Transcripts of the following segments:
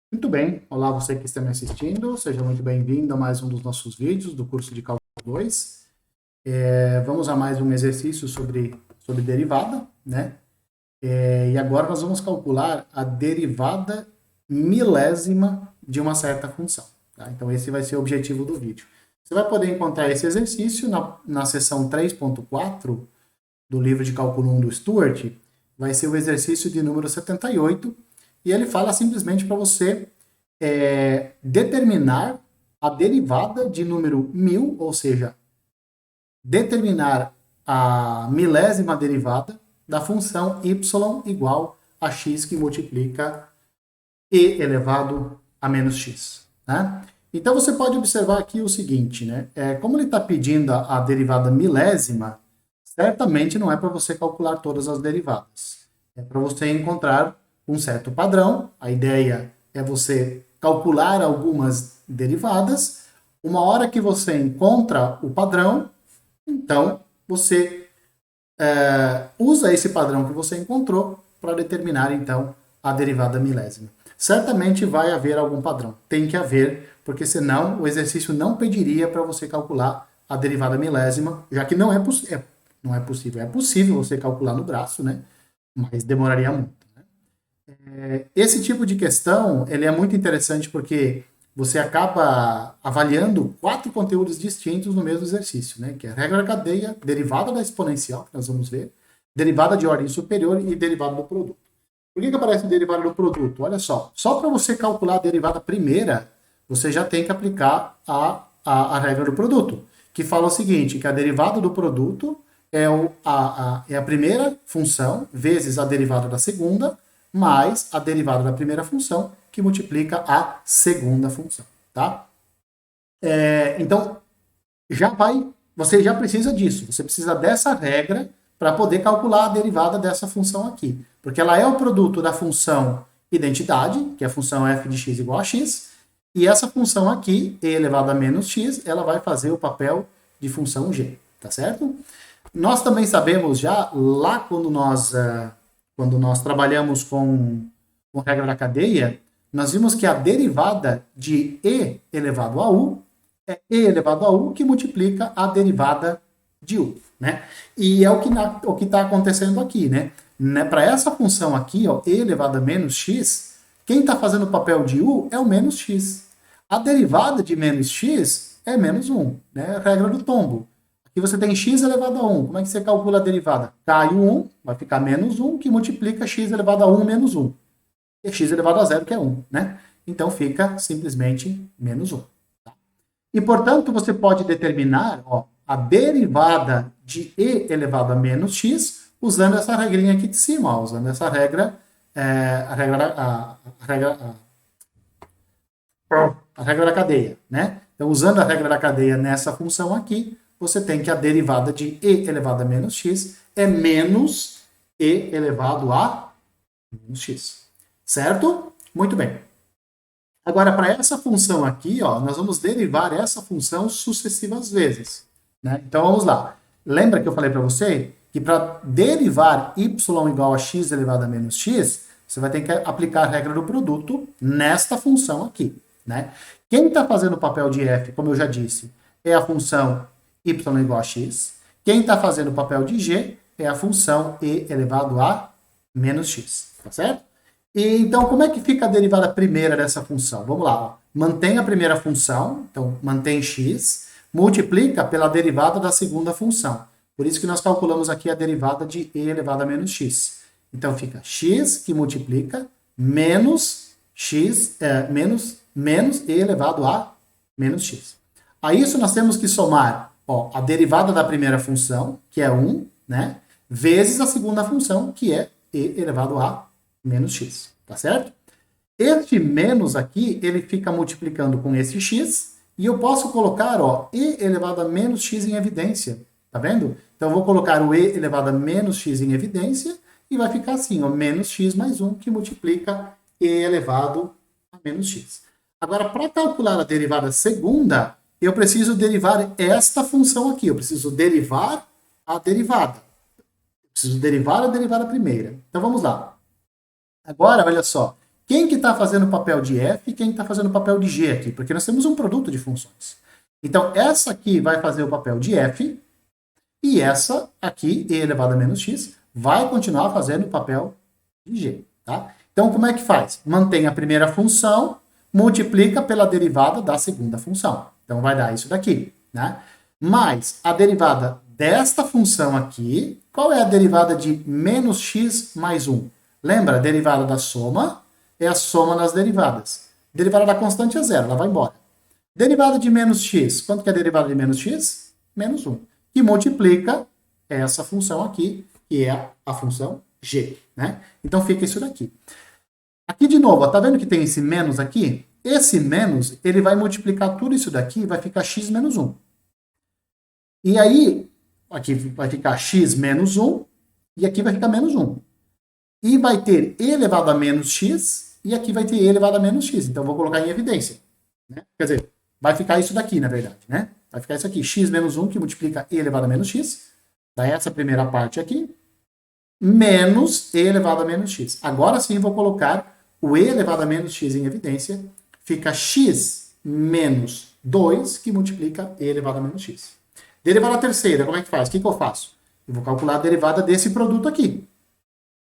Muito bem, olá você que está me assistindo, seja muito bem-vindo a mais um dos nossos vídeos do curso de Cálculo 2. Vamos a mais um exercício sobre derivada, né? E agora nós vamos calcular a derivada milésima de uma certa função, tá? Então esse vai ser o objetivo do vídeo. Você vai poder encontrar esse exercício na seção 3.4 do livro de cálculo 1 do Stuart, vai ser o exercício de número 78, e ele fala simplesmente para você determinar a derivada de número 1000, ou seja, determinar a milésima derivada da função y igual a x que multiplica e elevado a menos x. Né? Então você pode observar aqui o seguinte, né? Como ele está pedindo a derivada milésima, certamente não é para você calcular todas as derivadas. É para você encontrar um certo padrão. A ideia é você calcular algumas derivadas. Uma hora que você encontra o padrão, então você usa esse padrão que você encontrou para determinar, então, a derivada milésima. Certamente vai haver algum padrão. Tem que haver, porque senão o exercício não pediria para você calcular a derivada milésima, já que não é possível. Não é possível. É possível você calcular no braço, né? Mas demoraria muito. Esse tipo de questão, ele é muito interessante porque você acaba avaliando 4 conteúdos distintos no mesmo exercício, né? Que é a regra da cadeia, derivada da exponencial, que nós vamos ver, derivada de ordem superior e derivada do produto. Por que aparece derivada do produto? Olha só para você calcular a derivada primeira, você já tem que aplicar a regra do produto, que fala o seguinte, que a derivada do produto é a primeira função vezes a derivada da segunda, mais a derivada da primeira função, que multiplica a segunda função, tá? Então, você já precisa disso, você precisa dessa regra para poder calcular a derivada dessa função aqui, porque ela é o produto da função identidade, que é a função f de x igual a x, e essa função aqui, e elevado a menos x, ela vai fazer o papel de função g, tá certo? Nós também sabemos já, lá quando nós trabalhamos com regra da cadeia, nós vimos que a derivada de e elevado a u é e elevado a u que multiplica a derivada de u. Né? E é o que está acontecendo aqui. Né? Para essa função aqui, ó, e elevado a menos x, quem está fazendo o papel de u é o menos x. A derivada de menos x é menos 1, né? Regra do tombo. Aqui você tem x elevado a 1. Como é que você calcula a derivada? Cai o 1, vai ficar menos 1, que multiplica x elevado a 1 menos 1. E x elevado a 0, que é 1. Né? Então fica simplesmente menos 1. Tá? E, portanto, você pode determinar a derivada de e elevado a menos x usando essa regrinha aqui de cima, usando essa regra, a regra da cadeia. Né? Então, usando a regra da cadeia nessa função aqui, você tem que a derivada de e elevado a menos x é menos e elevado a menos x. Certo? Muito bem. Agora, para essa função aqui, ó, nós vamos derivar essa função sucessivas vezes. Né? Então, vamos lá. Lembra que eu falei para você que para derivar y igual a x elevado a menos x, você vai ter que aplicar a regra do produto nesta função aqui. Né? Quem está fazendo o papel de f, como eu já disse, é a função y igual a x. Quem está fazendo o papel de g é a função e elevado a menos x. Tá certo? E, então, como é que fica a derivada primeira dessa função? Vamos lá. Ó. Mantém a primeira função, então mantém x, multiplica pela derivada da segunda função. Por isso que nós calculamos aqui a derivada de e elevado a menos x. Então fica x que multiplica menos x, menos e elevado a menos x. A isso nós temos que somar a derivada da primeira função, que é 1, né, vezes a segunda função, que é e elevado a menos x, tá certo? Este menos aqui, ele fica multiplicando com esse x, e eu posso colocar e elevado a menos x em evidência, tá vendo? Então eu vou colocar o e elevado a menos x em evidência, e vai ficar assim, menos x mais 1, que multiplica e elevado a menos x. Agora, para calcular a derivada segunda, eu preciso derivar esta função aqui. Eu preciso derivar a derivada. Eu preciso derivar a derivada primeira. Então, vamos lá. Agora, olha só. Quem que está fazendo o papel de f e quem está fazendo o papel de g aqui? Porque nós temos um produto de funções. Então, essa aqui vai fazer o papel de f, e essa aqui, e elevado a menos x, vai continuar fazendo o papel de g. Tá? Então, como é que faz? Mantém a primeira função, multiplica pela derivada da segunda função. Então, vai dar isso daqui. Né? Mas a derivada desta função aqui, qual é a derivada de menos x mais 1? Lembra? A derivada da soma é a soma das derivadas. Derivada da constante é zero, ela vai embora. Derivada de menos x, quanto que é a derivada de menos x? Menos 1. Que multiplica essa função aqui, que é a função g. Né? Então fica isso daqui. Aqui de novo, tá vendo que tem esse menos aqui? Esse menos, ele vai multiplicar tudo isso daqui e vai ficar x menos 1. E aí, aqui vai ficar x menos 1, e aqui vai ficar menos 1. E vai ter e elevado a menos x, e aqui vai ter e elevado a menos x. Então, eu vou colocar em evidência. Né? Quer dizer, vai ficar isso daqui, na verdade. Né? Vai ficar isso aqui, x menos 1, que multiplica e elevado a menos x. Daí essa primeira parte aqui, menos e elevado a menos x. Agora sim, eu vou colocar o e elevado a menos x em evidência. Fica x menos 2, que multiplica e elevado a menos x. Derivada terceira, como é que faz? O que eu faço? Eu vou calcular a derivada desse produto aqui.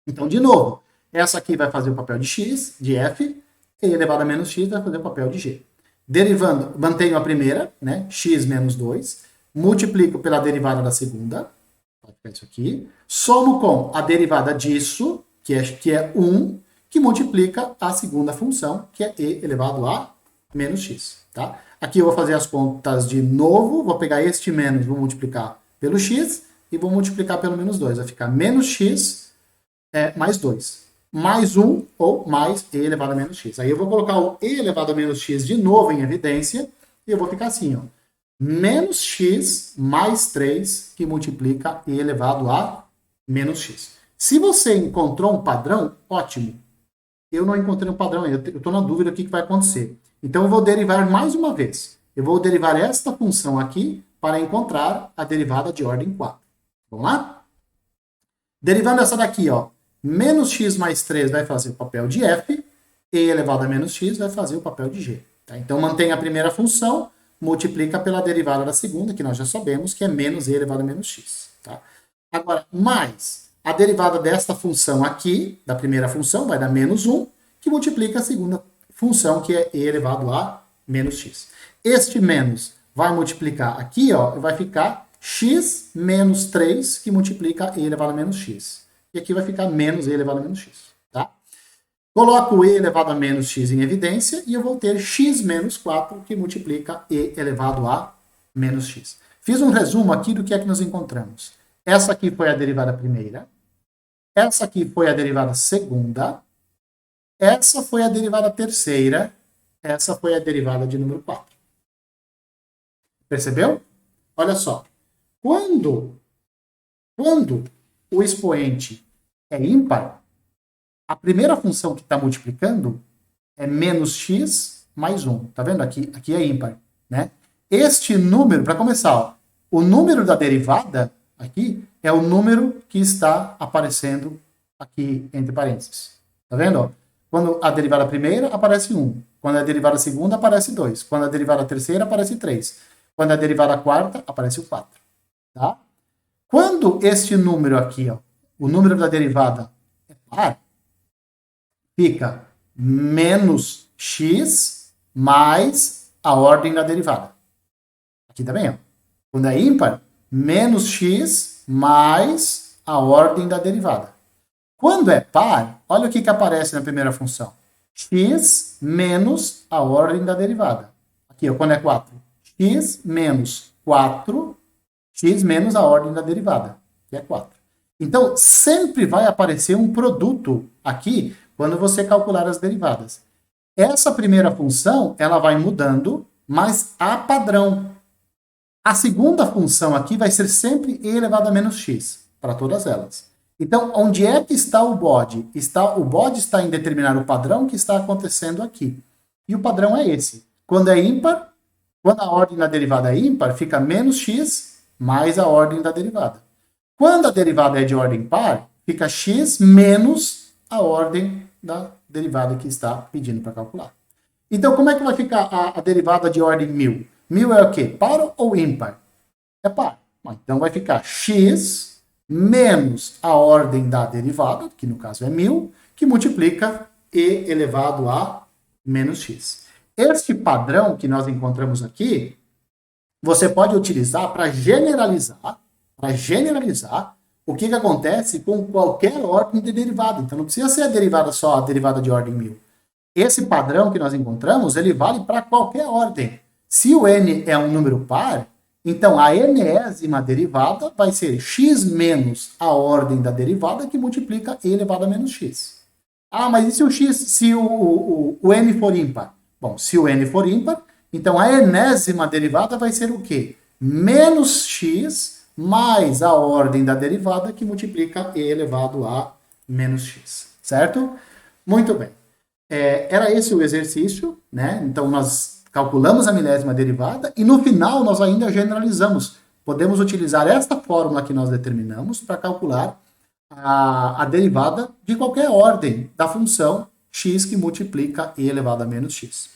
Então, de novo, essa aqui vai fazer o papel de x, de f, e elevado a menos x vai fazer o papel de g. Derivando, mantenho a primeira, né? X menos 2, multiplico pela derivada da segunda, vai ficar isso aqui, somo com a derivada disso, que é 1, que multiplica a segunda função, que é e elevado a menos x. Tá? Aqui eu vou fazer as contas de novo, vou pegar este menos, vou multiplicar pelo x, e vou multiplicar pelo menos 2. Vai ficar menos x mais 2. Mais 1 ou mais e elevado a menos x. Aí eu vou colocar o e elevado a menos x de novo em evidência, e eu vou ficar assim, ó. Menos x mais 3, que multiplica e elevado a menos x. Se você encontrou um padrão, ótimo. Eu não encontrei um padrão ainda, eu estou na dúvida do que vai acontecer. Então, eu vou derivar mais uma vez. Eu vou derivar esta função aqui para encontrar a derivada de ordem 4. Vamos lá? Derivando essa daqui, ó, menos x mais 3 vai fazer o papel de f, e elevado a menos x vai fazer o papel de g. Tá? Então, mantém a primeira função, multiplica pela derivada da segunda, que nós já sabemos que é menos e elevado a menos x. Tá? Agora, mais a derivada desta função aqui, da primeira função, vai dar menos 1, que multiplica a segunda função, que é e elevado a menos x. Este menos vai multiplicar aqui, ó, e vai ficar x menos 3, que multiplica e elevado a menos x. E aqui vai ficar menos e elevado a menos x. Tá? Coloco o e elevado a menos x em evidência, e eu vou ter x menos 4, que multiplica e elevado a menos x. Fiz um resumo aqui do que é que nós encontramos. Essa aqui foi a derivada primeira. Essa aqui foi a derivada segunda. Essa foi a derivada terceira. Essa foi a derivada de número 4. Percebeu? Olha só. Quando o expoente é ímpar, a primeira função que está multiplicando é menos x mais 1. Tá vendo? Aqui é ímpar. Né? Este número, para começar, ó, o número da derivada aqui é o número que está aparecendo aqui entre parênteses. Tá vendo? Ó? Quando a derivada primeira, aparece 1. Quando a derivada segunda, aparece 2. Quando a derivada terceira, aparece 3. Quando a derivada quarta, aparece o 4. Tá? Quando este número aqui, ó, o número da derivada é par, fica menos x mais a ordem da derivada. Aqui também, ó. Quando é ímpar, menos x mais a ordem da derivada. Quando é par, olha o que aparece na primeira função. X menos a ordem da derivada. Aqui, ó, quando é 4. X menos 4, x menos a ordem da derivada, que é 4. Então, sempre vai aparecer um produto aqui quando você calcular as derivadas. Essa primeira função, ela vai mudando, mas há padrão. A segunda função aqui vai ser sempre e elevado a menos x, para todas elas. Então, onde é que está o bode? O bode está em determinar o padrão que está acontecendo aqui. E o padrão é esse. Quando é ímpar, quando a ordem da derivada é ímpar, fica menos x mais a ordem da derivada. Quando a derivada é de ordem par, fica x menos a ordem da derivada que está pedindo para calcular. Então, como é que vai ficar a derivada de ordem 1000? 1000 é o quê? Par ou ímpar? É par. Então, vai ficar x menos a ordem da derivada, que no caso é 1000, que multiplica e elevado a menos x. Este padrão que nós encontramos aqui, você pode utilizar para generalizar o que acontece com qualquer ordem de derivada. Então, não precisa ser a derivada só, a derivada de ordem 1000. Esse padrão que nós encontramos, ele vale para qualquer ordem. Se o n é um número par, então a enésima derivada vai ser x menos a ordem da derivada que multiplica e elevado a menos x. Ah, mas e se o x, se o n for ímpar? Bom, se o n for ímpar, então a enésima derivada vai ser o quê? Menos x mais a ordem da derivada que multiplica e elevado a menos x. Certo? Muito bem. Era esse o exercício, né? Então nós calculamos a milésima derivada e no final nós ainda generalizamos. Podemos utilizar esta fórmula que nós determinamos para calcular a derivada de qualquer ordem da função x que multiplica e elevado a menos x.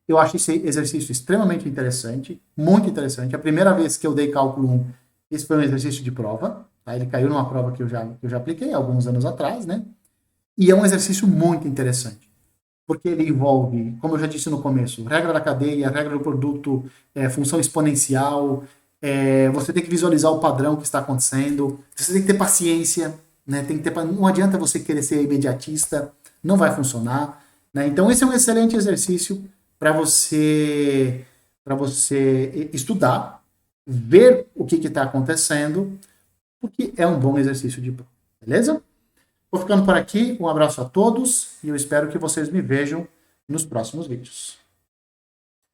Eu acho esse exercício extremamente interessante, muito interessante. A primeira vez que eu dei cálculo 1, esse foi um exercício de prova. Tá? Ele caiu numa prova que eu já apliquei alguns anos atrás, né? E é um exercício muito interessante, porque ele envolve, como eu já disse no começo, regra da cadeia, regra do produto, função exponencial, você tem que visualizar o padrão que está acontecendo, você tem que ter paciência, né? Não adianta você querer ser imediatista, não vai funcionar. Né? Então esse é um excelente exercício para você estudar, ver o que está acontecendo, porque é um bom exercício de prova, beleza? Vou ficando por aqui, um abraço a todos e eu espero que vocês me vejam nos próximos vídeos.